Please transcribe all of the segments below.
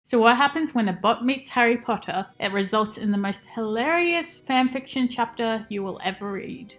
So what happens when a bot meets Harry Potter? It results in the most hilarious fanfiction chapter you will ever read.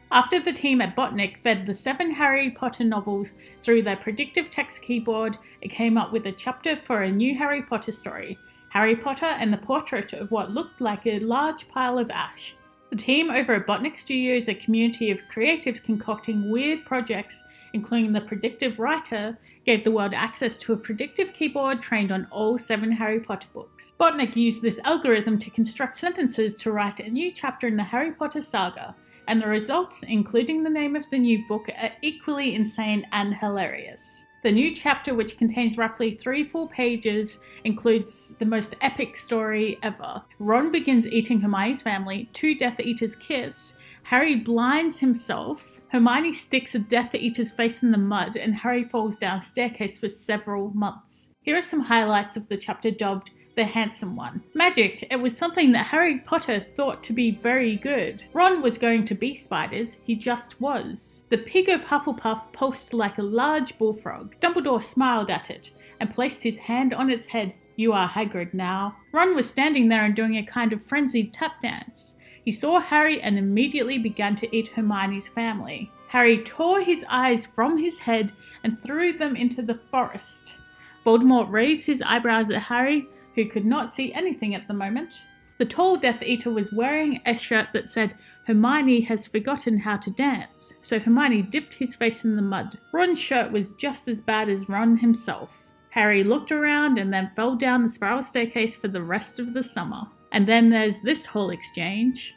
After the team at Botnik fed the 7 Harry Potter novels through their predictive text keyboard, it came up with a chapter for a new Harry Potter story, Harry Potter and the Portrait of what looked like a large pile of ash. The team over at Botnik Studio is a community of creatives concocting weird projects, including the predictive writer, gave the world access to a predictive keyboard trained on all 7 Harry Potter books. Botnik used this algorithm to construct sentences to write a new chapter in the Harry Potter saga, and the results, including the name of the new book, are equally insane and hilarious. The new chapter, which contains roughly 3 full pages, includes the most epic story ever. Ron begins eating Hermione's family, 2 Death Eaters kiss, Harry blinds himself, Hermione sticks a Death Eater's face in the mud, and Harry falls down a staircase for several months. Here are some highlights of the chapter dubbed The Handsome One. Magic. It was something that Harry Potter thought to be very good. Ron was going to be spiders, he just was. The pig of Hufflepuff pulsed like a large bullfrog. Dumbledore smiled at it and placed his hand on its head. You are Hagrid now. Ron was standing there and doing a kind of frenzied tap dance. He saw Harry and immediately began to eat Hermione's family. Harry tore his eyes from his head and threw them into the forest. Voldemort raised his eyebrows at Harry, who could not see anything at the moment. The tall Death Eater was wearing a shirt that said, Hermione has forgotten how to dance, so Hermione dipped his face in the mud. Ron's shirt was just as bad as Ron himself. Harry looked around and then fell down the spiral staircase for the rest of the summer. And then there's this whole exchange.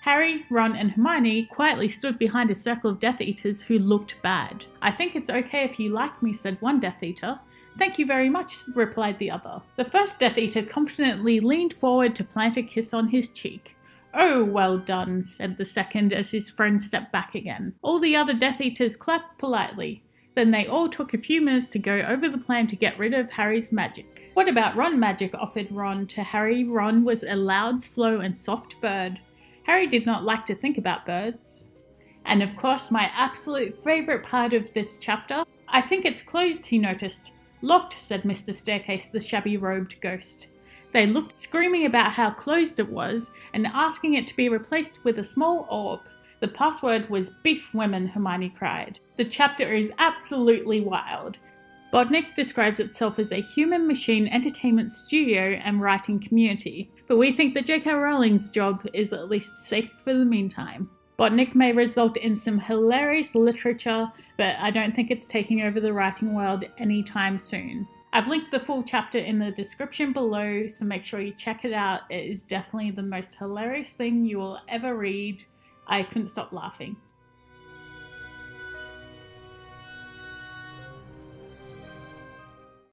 Harry, Ron, and Hermione quietly stood behind a circle of Death Eaters who looked bad. I think it's okay if you like me, said one Death Eater. Thank you very much, replied the other. The first Death Eater confidently leaned forward to plant a kiss on his cheek. Oh, well done, said the second as his friend stepped back again. All the other Death Eaters clapped politely. Then they all took a few minutes to go over the plan to get rid of Harry's magic. What about Ron magic? Offered Ron to Harry. Ron was a loud, slow, and soft bird. Harry did not like to think about birds. And of course, my absolute favourite part of this chapter. I think it's closed, he noticed. Locked, said Mr. Staircase, the shabby-robed ghost. They looked, screaming about how closed it was, and asking it to be replaced with a small orb. The password was Beef Women, Hermione cried. The chapter is absolutely wild. Botnik describes itself as a human-machine entertainment studio and writing community, but we think that J.K. Rowling's job is at least safe for the meantime. Botnik may result in some hilarious literature, but I don't think it's taking over the writing world anytime soon. I've linked the full chapter in the description below, so make sure you check it out. It is definitely the most hilarious thing you will ever read. I couldn't stop laughing.